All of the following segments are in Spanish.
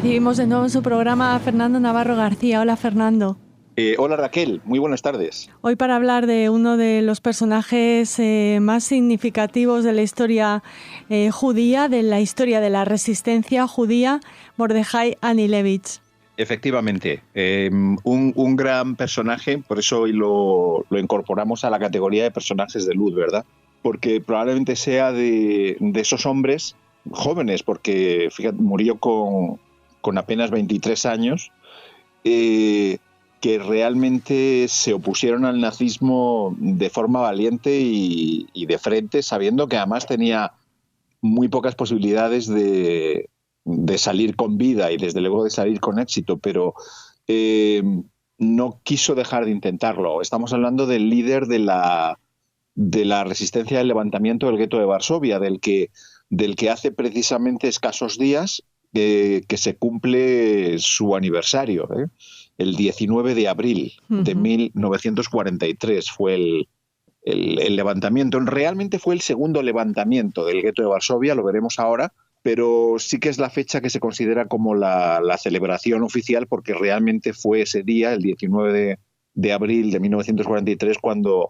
Recibimos de nuevo en su programa a Fernando Navarro García. Hola, Fernando. Hola, Raquel, muy buenas tardes. Hoy para hablar de uno de los personajes más significativos de la historia judía, de la historia de la resistencia judía, Mordejai Anilevich. Efectivamente, un gran personaje, por eso hoy lo incorporamos a la categoría de personajes de luz, ¿verdad? Porque probablemente sea de esos hombres jóvenes, porque fíjate, murió con apenas 23 años, que realmente se opusieron al nazismo de forma valiente y de frente, sabiendo que además tenía muy pocas posibilidades de salir con vida y desde luego de salir con éxito, pero no quiso dejar de intentarlo. Estamos hablando del líder de la resistencia del levantamiento del gueto de Varsovia, del que hace precisamente escasos días que se cumple su aniversario, el 19 de abril de 1943 fue el levantamiento. Realmente fue el segundo levantamiento del gueto de Varsovia, lo veremos ahora, pero sí que es la fecha que se considera como la celebración oficial, porque realmente fue ese día, el 19 de abril de 1943, cuando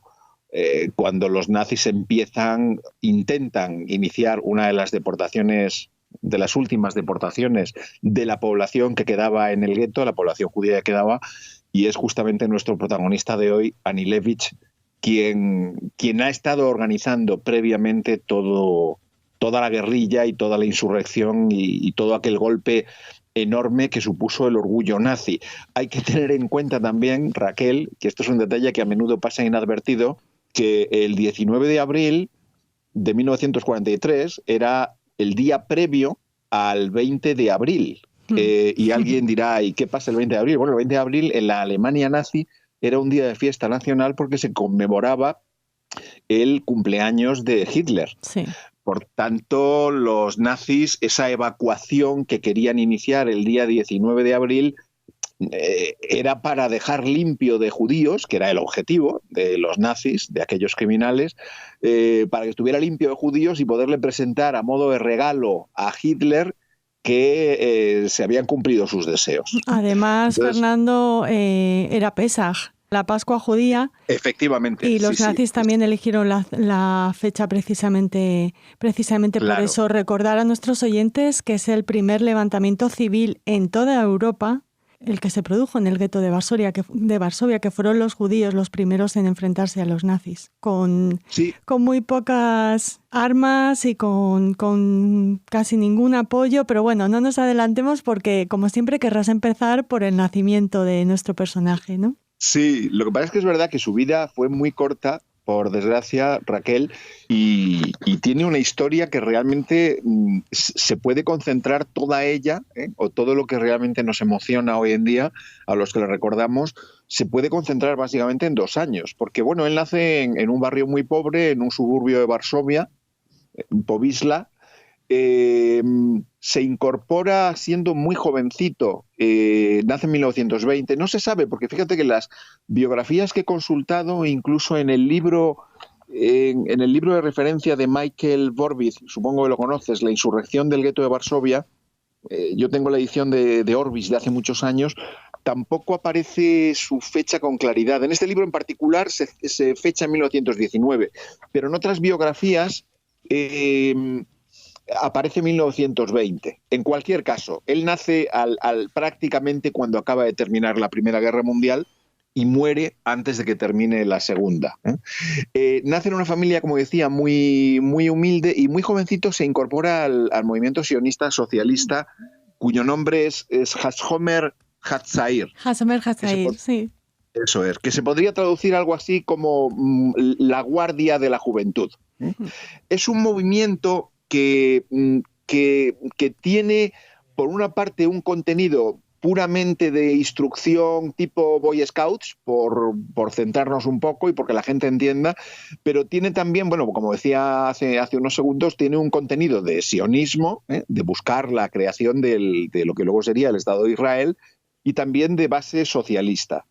los nazis intentan iniciar una de las deportaciones, de las últimas deportaciones de la población que quedaba en el gueto, la población judía que quedaba, y es justamente nuestro protagonista de hoy, Anilevich, quien ha estado organizando previamente toda la guerrilla y toda la insurrección y todo aquel golpe enorme que supuso el orgullo nazi. Hay que tener en cuenta también, Raquel, que esto es un detalle que a menudo pasa inadvertido, que el 19 de abril de 1943 era el día previo al 20 de abril. Y alguien dirá, ¿y qué pasa el 20 de abril? Bueno, el 20 de abril en la Alemania nazi era un día de fiesta nacional porque se conmemoraba el cumpleaños de Hitler. Sí. Por tanto, los nazis, esa evacuación que querían iniciar el día 19 de abril, era para dejar limpio de judíos, que era el objetivo de los nazis, de aquellos criminales, para que estuviera limpio de judíos y poderle presentar a modo de regalo a Hitler que se habían cumplido sus deseos. Además, entonces, Fernando, era Pesaj, la Pascua judía. Efectivamente. Y los nazis también eligieron la fecha precisamente claro. Por eso. Recordar a nuestros oyentes que es el primer levantamiento civil en toda Europa, el que se produjo en el gueto de Varsovia, que fueron los judíos los primeros en enfrentarse a los nazis, con muy pocas armas y con casi ningún apoyo, pero bueno, no nos adelantemos porque, como siempre, querrás empezar por el nacimiento de nuestro personaje, ¿no? Sí, lo que pasa es que es verdad que su vida fue muy corta, por desgracia, Raquel, y tiene una historia que realmente se puede concentrar toda ella, o todo lo que realmente nos emociona hoy en día, a los que le recordamos, se puede concentrar básicamente en 2 años. Porque, bueno, él nace en un barrio muy pobre, en un suburbio de Varsovia, Povisla. Se incorpora siendo muy jovencito, nace en 1920, no se sabe, porque fíjate que las biografías que he consultado, incluso en el libro de referencia de Michael Vorbis, supongo que lo conoces, La insurrección del gueto de Varsovia, yo tengo la edición de Orbis de hace muchos años, tampoco aparece su fecha con claridad. En este libro en particular se fecha en 1919, pero en otras biografías aparece 1920. En cualquier caso, él nace prácticamente cuando acaba de terminar la Primera Guerra Mundial y muere antes de que termine la Segunda. Nace en una familia, como decía, muy, muy humilde, y muy jovencito se incorpora al movimiento sionista socialista, cuyo nombre es Hashomer Hatzair. Hashomer Hatzair, sí. Eso es, que se podría traducir algo así como la Guardia de la Juventud. Es un movimiento que tiene, por una parte, un contenido puramente de instrucción tipo Boy Scouts, por centrarnos un poco y porque la gente entienda, pero tiene también, bueno, como decía hace unos segundos, tiene un contenido de sionismo, de buscar la creación de lo que luego sería el Estado de Israel, y también de base socialista.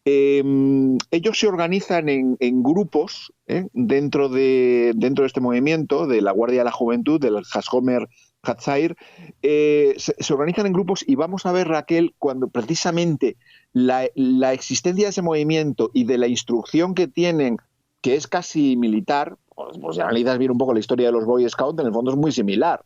Ellos se organizan en grupos dentro de este movimiento de la Guardia de la Juventud, del Hashomer Hatzair, se organizan en grupos y vamos a ver, Raquel, cuando precisamente la existencia de ese movimiento y de la instrucción que tienen, que es casi militar, pues si analizas bien un poco la historia de los Boy Scouts, en el fondo es muy similar.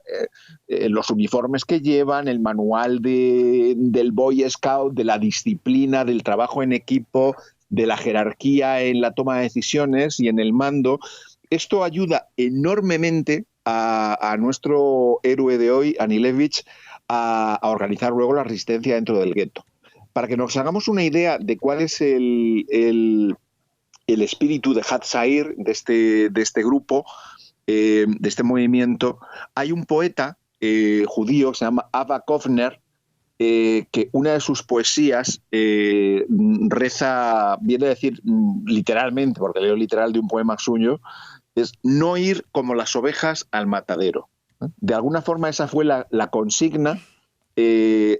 Los uniformes que llevan, el manual del Boy Scout, de la disciplina, del trabajo en equipo, de la jerarquía en la toma de decisiones y en el mando, esto ayuda enormemente a nuestro héroe de hoy, Anielewicz, a organizar luego la resistencia dentro del gueto. Para que nos hagamos una idea de cuál es el espíritu de Hatzair, de este grupo, de este movimiento, hay un poeta judío que se llama Abba Kovner, que una de sus poesías reza, viene a decir literalmente, porque leo literal de un poema suyo, es no ir como las ovejas al matadero. De alguna forma esa fue la consigna de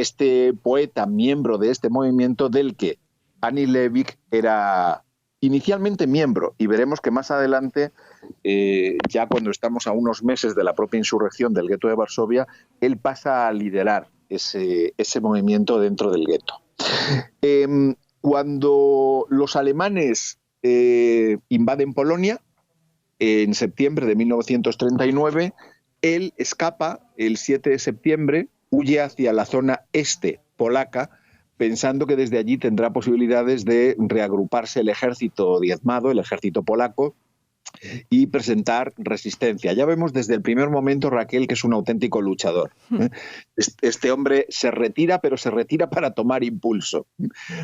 este poeta, miembro de este movimiento, del que Anielewicz era inicialmente miembro, y veremos que más adelante, ya cuando estamos a unos meses de la propia insurrección del gueto de Varsovia, él pasa a liderar ese movimiento dentro del gueto. Cuando los alemanes invaden Polonia, en septiembre de 1939, él escapa el 7 de septiembre, huye hacia la zona este polaca, pensando que desde allí tendrá posibilidades de reagruparse el ejército diezmado, el ejército polaco, y presentar resistencia. Ya vemos desde el primer momento, Raquel, que es un auténtico luchador. Este hombre se retira, pero se retira para tomar impulso.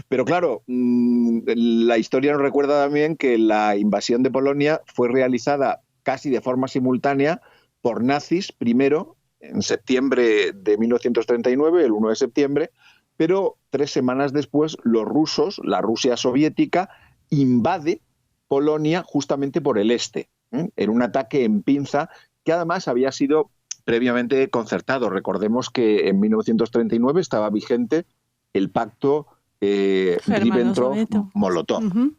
Pero claro, la historia nos recuerda también que la invasión de Polonia fue realizada casi de forma simultánea por nazis, primero en septiembre de 1939, el 1 de septiembre, pero 3 semanas después los rusos, la Rusia soviética, invade Polonia justamente por el este, en un ataque en pinza que además había sido previamente concertado. Recordemos que en 1939 estaba vigente el pacto Ribbentrop-Molotov,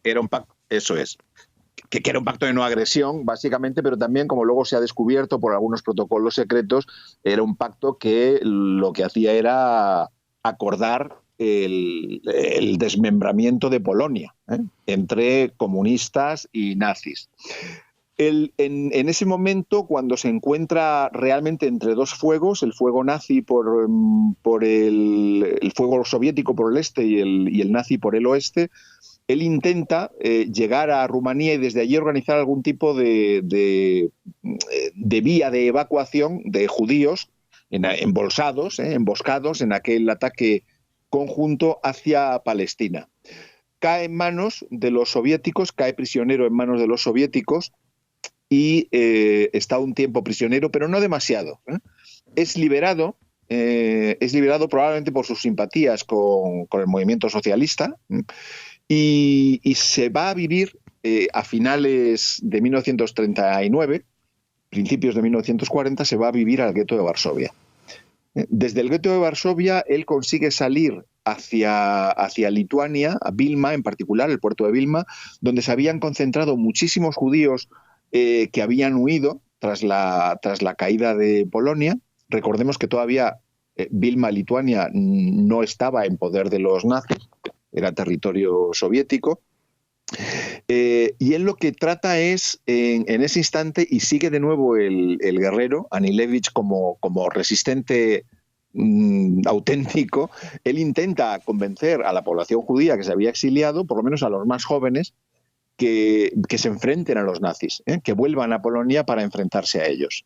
era un pacto, eso es, que era un pacto de no agresión, básicamente, pero también, como luego se ha descubierto por algunos protocolos secretos, era un pacto que lo que hacía era acordar el desmembramiento de Polonia entre comunistas y nazis. En ese momento, cuando se encuentra realmente entre dos fuegos, el fuego nazi por el fuego soviético por el este y el nazi por el oeste, él intenta llegar a Rumanía y desde allí organizar algún tipo de vía de evacuación de judíos emboscados en aquel ataque conjunto hacia Palestina. Cae en manos de los soviéticos, cae prisionero en manos de los soviéticos y está un tiempo prisionero, pero no demasiado. Es liberado probablemente por sus simpatías con el movimiento socialista y se va a vivir a finales de 1939, principios de 1940, se va a vivir al gueto de Varsovia. Desde el gueto de Varsovia él consigue salir hacia Lituania, a Vilma en particular, el puerto de Vilma, donde se habían concentrado muchísimos judíos que habían huido tras la caída de Polonia. Recordemos que todavía Vilma, Lituania, no estaba en poder de los nazis, era territorio soviético. Y él lo que trata es, en ese instante, y sigue de nuevo el guerrero, Anielewicz, como resistente auténtico, él intenta convencer a la población judía que se había exiliado, por lo menos a los más jóvenes, que se enfrenten a los nazis, que vuelvan a Polonia para enfrentarse a ellos.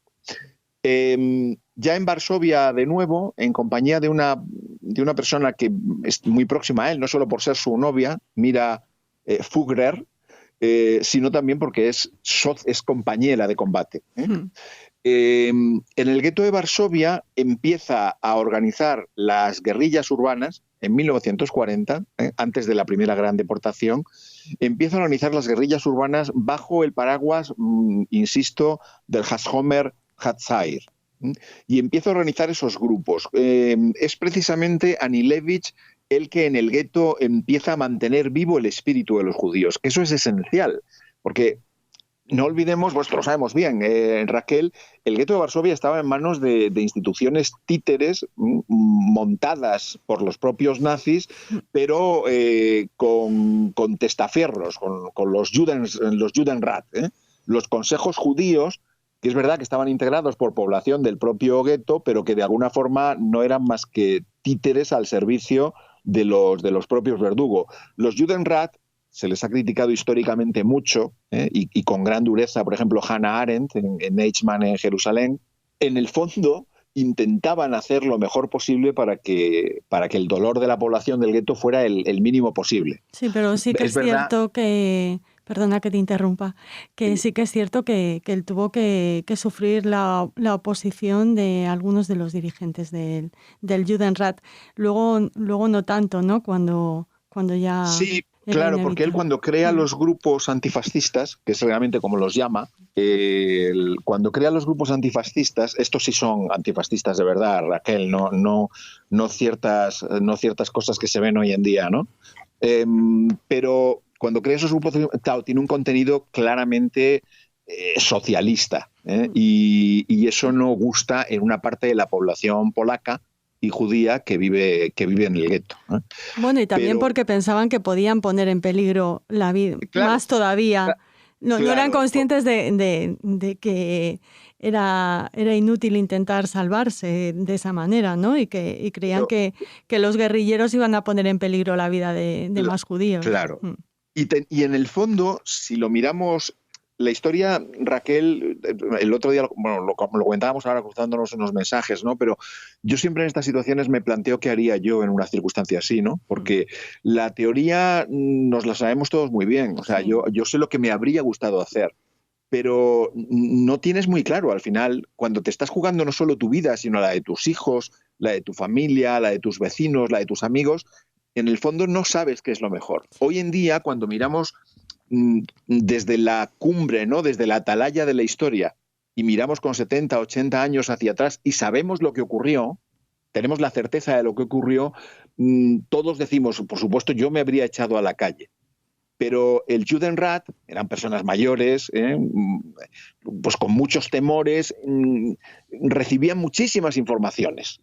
Ya en Varsovia, de nuevo, en compañía de una persona que es muy próxima a él, no solo por ser su novia, Mira Fugger, sino también porque es compañera de combate. En el gueto de Varsovia empieza a organizar las guerrillas urbanas en 1940, antes de la primera gran deportación, empieza a organizar las guerrillas urbanas bajo el paraguas, insisto, del Hashomer Hatzair. Y empieza a organizar esos grupos. Es precisamente Anielewicz el que en el gueto empieza a mantener vivo el espíritu de los judíos, que eso es esencial, porque no olvidemos, pues lo sabemos bien, Raquel, el gueto de Varsovia estaba en manos de instituciones títeres montadas por los propios nazis, pero con testaferros, con los Judenrat, los consejos judíos, que es verdad que estaban integrados por población del propio gueto, pero que de alguna forma no eran más que títeres al servicio de los propios verdugos. Los Judenrat se les ha criticado históricamente mucho, y con gran dureza, por ejemplo, Hannah Arendt en Eichmann en Jerusalén. En el fondo intentaban hacer lo mejor posible para que el dolor de la población del gueto fuera el mínimo posible. Sí, pero sí que es cierto que, perdona que te interrumpa, que sí que es cierto que él tuvo que sufrir la oposición de algunos de los dirigentes del Judenrat. Luego no tanto, ¿no? Cuando ya... Sí, claro, porque él cuando crea los grupos antifascistas, que es realmente como los llama, cuando crea los grupos antifascistas, estos sí son antifascistas de verdad, Raquel, no ciertas cosas que se ven hoy en día, ¿no? Pero cuando crea esos grupos, claro, tiene un contenido claramente socialista, y eso no gusta en una parte de la población polaca y judía que vive en el gueto. Bueno, y también porque pensaban que podían poner en peligro la vida, claro, más todavía. No eran conscientes de que era inútil intentar salvarse de esa manera, ¿no? Y creían que los guerrilleros iban a poner en peligro la vida de más judíos. Claro. Y en el fondo, si lo miramos, la historia, Raquel, el otro día, bueno, lo comentábamos ahora cruzándonos unos mensajes, ¿no? Pero yo siempre en estas situaciones me planteo qué haría yo en una circunstancia así, ¿no? Porque la teoría nos la sabemos todos muy bien. O sea, yo sé lo que me habría gustado hacer, pero no tienes muy claro al final, cuando te estás jugando no solo tu vida, sino la de tus hijos, la de tu familia, la de tus vecinos, la de tus amigos, en el fondo no sabes qué es lo mejor. Hoy en día, cuando miramos desde la cumbre, ¿no? Desde la atalaya de la historia, y miramos con 70, 80 años hacia atrás y sabemos lo que ocurrió, tenemos la certeza de lo que ocurrió, todos decimos, por supuesto, yo me habría echado a la calle. Pero el Judenrat eran personas mayores, pues con muchos temores, recibían muchísimas informaciones,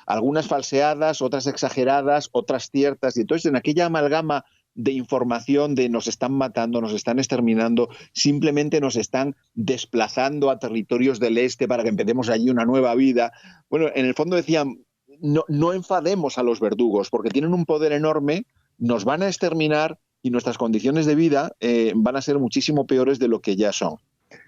algunas falseadas, otras exageradas, otras ciertas, y entonces en aquella amalgama de información de nos están matando, nos están exterminando, simplemente nos están desplazando a territorios del este para que empecemos allí una nueva vida. Bueno, en el fondo decían, no enfademos a los verdugos porque tienen un poder enorme, nos van a exterminar y nuestras condiciones de vida van a ser muchísimo peores de lo que ya son.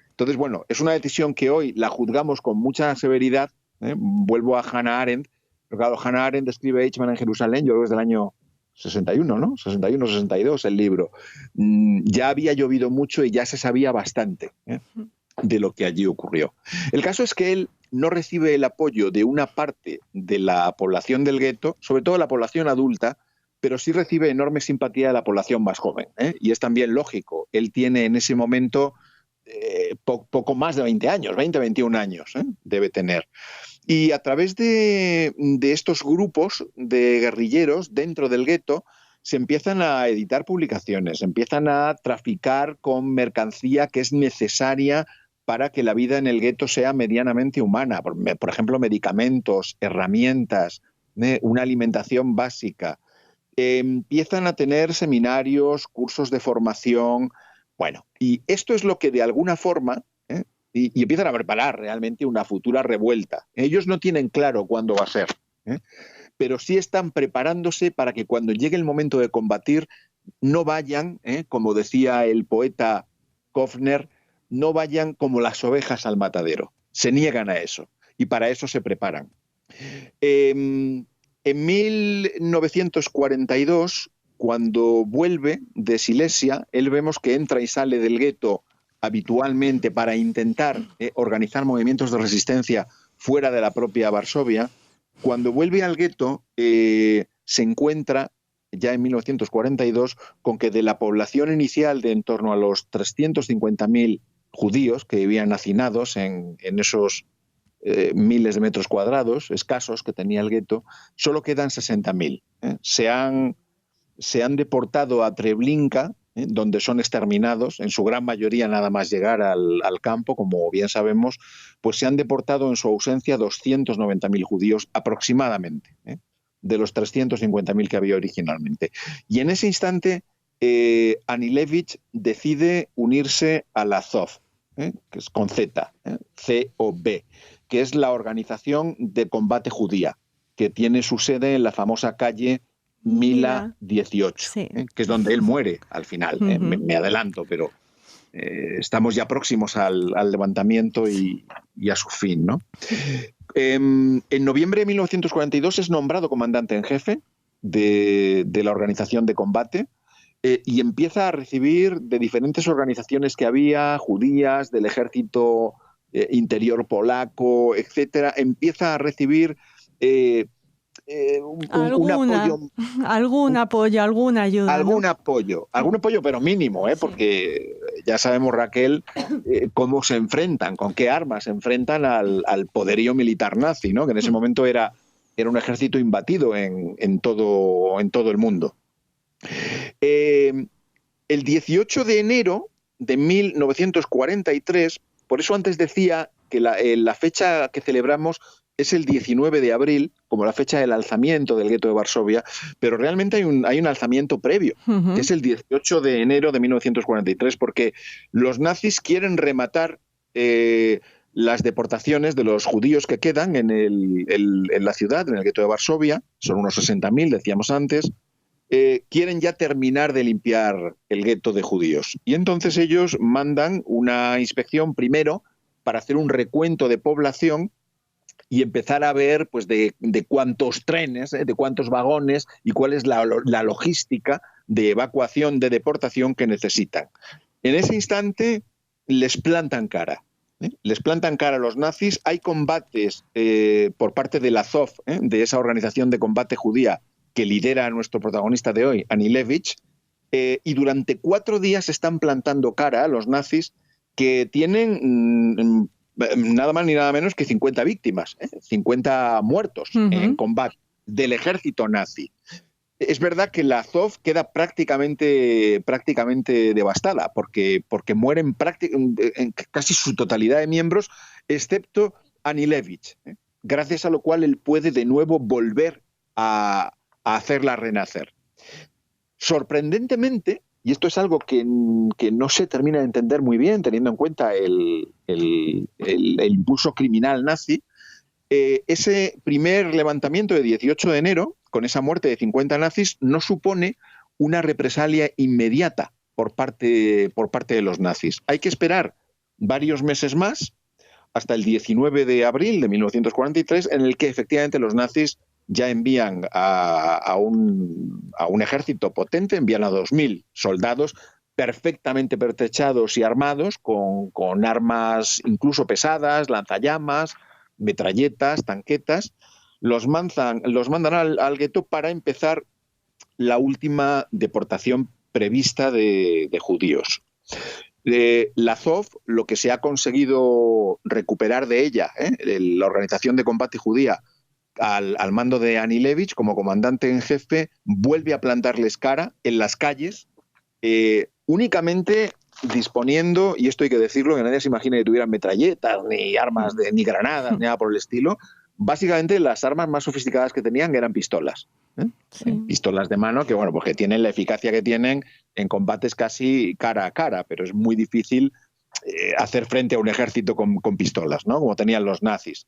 Entonces, bueno, es una decisión que hoy la juzgamos con mucha severidad. Vuelvo a Hannah Arendt, pero claro, Hannah Arendt escribe Eichmann en Jerusalén, yo creo que es del año 61, ¿no? 61, 62 el libro. Ya había llovido mucho y ya se sabía bastante de lo que allí ocurrió. El caso es que él no recibe el apoyo de una parte de la población del gueto, sobre todo la población adulta, pero sí recibe enorme simpatía de la población más joven. Y es también lógico. Él tiene en ese momento poco más de 20 años, 20, 21 años debe tener. Y a través de estos grupos de guerrilleros dentro del gueto se empiezan a editar publicaciones, empiezan a traficar con mercancía que es necesaria para que la vida en el gueto sea medianamente humana. Por ejemplo, medicamentos, herramientas, una alimentación básica. Empiezan a tener seminarios, cursos de formación. Bueno, y esto es lo que de alguna forma, y empiezan a preparar realmente una futura revuelta. Ellos no tienen claro cuándo va a ser, pero sí están preparándose para que cuando llegue el momento de combatir no vayan, como decía el poeta Kofner, no vayan como las ovejas al matadero. Se niegan a eso y para eso se preparan. En 1942, cuando vuelve de Silesia, él vemos que entra y sale del gueto habitualmente para intentar organizar movimientos de resistencia fuera de la propia Varsovia. Cuando vuelve al gueto, se encuentra ya en 1942 con que de la población inicial de en torno a los 350.000 judíos que vivían hacinados en esos miles de metros cuadrados escasos que tenía el gueto, solo quedan 60.000. Se han deportado a Treblinka, donde son exterminados, en su gran mayoría nada más llegar al campo, como bien sabemos, pues se han deportado en su ausencia 290.000 judíos aproximadamente, de los 350.000 que había originalmente. Y en ese instante, Anilevich decide unirse a la Azov, que es con Z, C-O-B, que es la organización de combate judía, que tiene su sede en la famosa calle Mila 18, sí. Que es donde él muere al final. Me adelanto, pero estamos ya próximos al levantamiento y a su fin, ¿no? En noviembre de 1942 es nombrado comandante en jefe de la organización de combate y empieza a recibir de diferentes organizaciones que había, judías, del ejército interior polaco, etcétera, empieza a recibir algún apoyo, alguna ayuda. Algún apoyo, pero mínimo, sí. Porque ya sabemos, Raquel, cómo se enfrentan, con qué armas se enfrentan al poderío militar nazi, ¿no? Que en ese momento era un ejército imbatido en todo el mundo. El 18 de enero de 1943, por eso antes decía que la fecha que celebramos es el 19 de abril, como la fecha del alzamiento del gueto de Varsovia, pero realmente hay un alzamiento previo, que es el 18 de enero de 1943, porque los nazis quieren rematar las deportaciones de los judíos que quedan en la ciudad, en el gueto de Varsovia, son unos 60.000, decíamos antes. Quieren ya terminar de limpiar el gueto de judíos. Y entonces ellos mandan una inspección primero para hacer un recuento de población y empezar a ver pues de cuántos trenes, de cuántos vagones y cuál es la logística de evacuación, de deportación que necesitan. En ese instante les plantan cara. Les plantan cara a los nazis. Hay combates por parte de la Azov, de esa organización de combate judía que lidera a nuestro protagonista de hoy, Anilevich, y durante 4 días están plantando cara a los nazis, que tienen nada más ni nada menos que 50 víctimas, 50 muertos en combate del ejército nazi. Es verdad que la Azov queda prácticamente devastada, porque mueren en casi su totalidad de miembros, excepto Anilevich, gracias a lo cual él puede de nuevo volver a hacerla renacer. Sorprendentemente, y esto es algo que no se termina de entender muy bien, teniendo en cuenta el impulso criminal nazi, ese primer levantamiento de 18 de enero, con esa muerte de 50 nazis, no supone una represalia inmediata por parte de los nazis. Hay que esperar varios meses más, hasta el 19 de abril de 1943, en el que efectivamente los nazis ya envían a un ejército potente, envían a 2.000 soldados perfectamente pertrechados y armados, con armas incluso pesadas, lanzallamas, metralletas, tanquetas. Los mandan al gueto para empezar la última deportación prevista de judíos. La Azov, lo que se ha conseguido recuperar de ella, la organización de combate judía, al mando de Anilevich como comandante en jefe, vuelve a plantarles cara en las calles, únicamente disponiendo, y esto hay que decirlo, que nadie se imagine que tuvieran metralletas, ni armas, ni granadas, ni nada por el estilo. Básicamente las armas más sofisticadas que tenían eran pistolas. Sí. Pistolas de mano que, bueno, pues que tienen la eficacia que tienen en combates casi cara a cara, pero es muy difícil hacer frente a un ejército con pistolas, ¿no? Como tenían los nazis.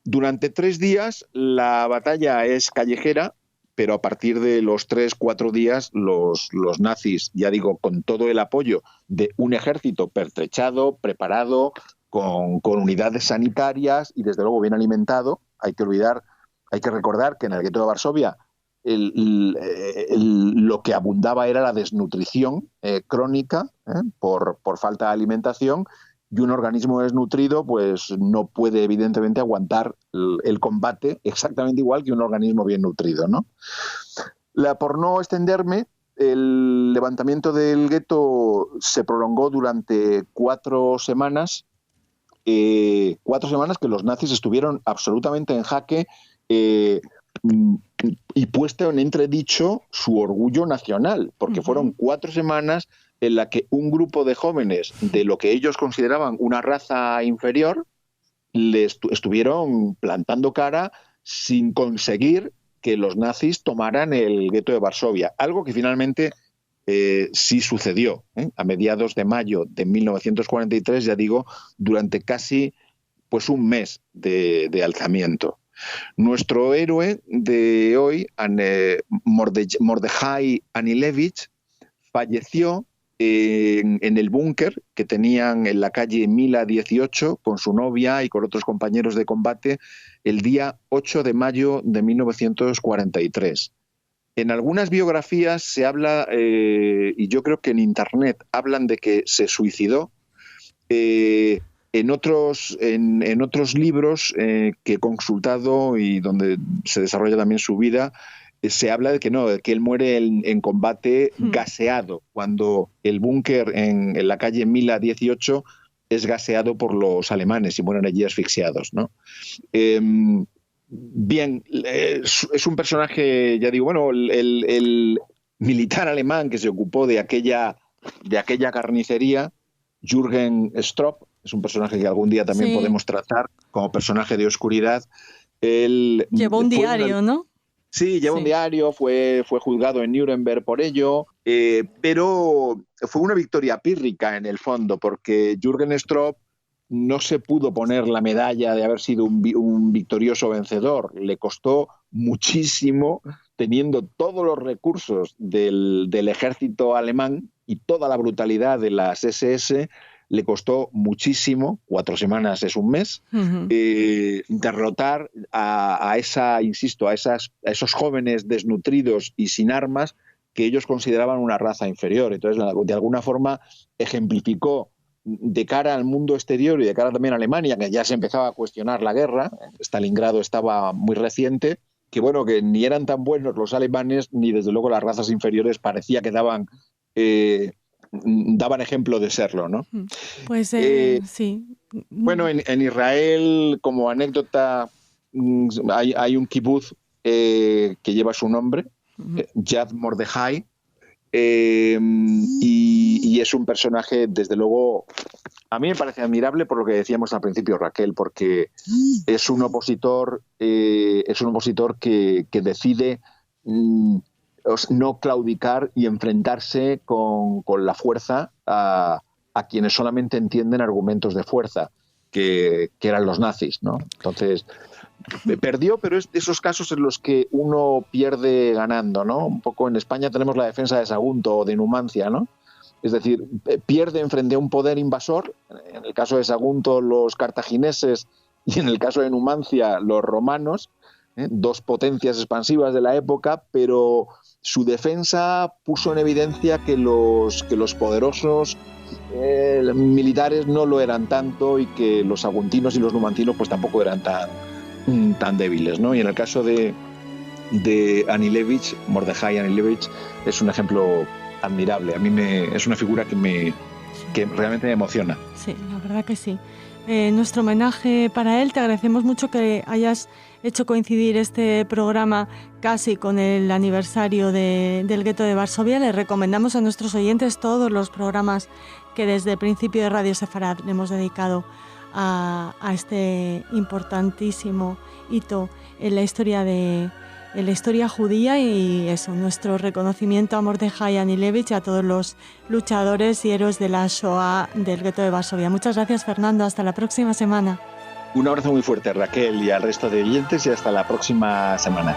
Durante 3 días la batalla es callejera, pero a partir de los 3-4 días los nazis, ya digo, con todo el apoyo de un ejército pertrechado, preparado, con unidades sanitarias y desde luego bien alimentado. Hay que recordar que en el gueto de Varsovia lo que abundaba era la desnutrición crónica por falta de alimentación, y un organismo desnutrido pues no puede evidentemente aguantar el combate exactamente igual que un organismo bien nutrido, ¿no? Por no extenderme, el levantamiento del gueto se prolongó durante 4 semanas, 4 semanas que los nazis estuvieron absolutamente en jaque, y puesto en entredicho su orgullo nacional, porque fueron 4 semanas en las que un grupo de jóvenes de lo que ellos consideraban una raza inferior le estuvieron plantando cara sin conseguir que los nazis tomaran el gueto de Varsovia, algo que finalmente sí sucedió a mediados de mayo de 1943, ya digo, durante casi pues un mes de alzamiento. Nuestro héroe de hoy, Mordechai Anilevich, falleció en el búnker que tenían en la calle Mila 18 con su novia y con otros compañeros de combate el día 8 de mayo de 1943. En algunas biografías se habla, y yo creo que en Internet hablan de que se suicidó. En otros libros que he consultado y donde se desarrolla también su vida, se habla de que no, de que él muere en combate gaseado, cuando el búnker en la calle Mila 18 es gaseado por los alemanes y mueren allí asfixiados, ¿no? Bien, es un personaje, ya digo, bueno, el militar alemán que se ocupó de aquella carnicería, Jürgen Stroop, es un personaje que algún día también podemos tratar como personaje de oscuridad. Él llevó un diario, ¿no? Sí, lleva un diario, fue juzgado en Nuremberg por ello, pero fue una victoria pírrica en el fondo, porque Jürgen Stroop no se pudo poner la medalla de haber sido un victorioso vencedor. Le costó muchísimo, teniendo todos los recursos del ejército alemán y toda la brutalidad de las SS, le costó muchísimo, 4 semanas es un mes, derrotar a esos jóvenes desnutridos y sin armas que ellos consideraban una raza inferior. Entonces, de alguna forma, ejemplificó de cara al mundo exterior y de cara también a Alemania, que ya se empezaba a cuestionar la guerra, Stalingrado estaba muy reciente, que bueno, que ni eran tan buenos los alemanes, ni desde luego las razas inferiores parecía que daban ejemplo de serlo, ¿no? Pues sí. Bueno, en Israel, como anécdota, hay un kibutz que lleva su nombre, Yad Mordechai, y es un personaje, desde luego, a mí me parece admirable por lo que decíamos al principio, Raquel, porque es un opositor que decide no claudicar y enfrentarse con la fuerza a quienes solamente entienden argumentos de fuerza, que eran los nazis, ¿no? Entonces, perdió, pero es de esos casos en los que uno pierde ganando, ¿no? Un poco en España tenemos la defensa de Sagunto o de Numancia, ¿no? Es decir, pierde frente a un poder invasor, en el caso de Sagunto los cartagineses y en el caso de Numancia los romanos, dos potencias expansivas de la época, pero su defensa puso en evidencia que los poderosos militares no lo eran tanto y que los saguntinos y los numantinos pues tampoco eran tan débiles, ¿no? Y en el caso de Anilevich, Mordechai Anilevich, es un ejemplo admirable. A mí es una figura que realmente me emociona. Sí, la verdad que sí. Nuestro homenaje para él. Te agradecemos mucho que hayas hecho coincidir este programa casi con el aniversario del gueto de Varsovia. Les recomendamos a nuestros oyentes todos los programas que desde el principio de Radio Sefarad hemos dedicado a este importantísimo hito en la historia judía, y eso, nuestro reconocimiento a Mordechai Anilevich y a todos los luchadores y héroes de la Shoah del gueto de Varsovia. Muchas gracias, Fernando. Hasta la próxima semana. Un abrazo muy fuerte, Raquel, y al resto de oyentes, y hasta la próxima semana.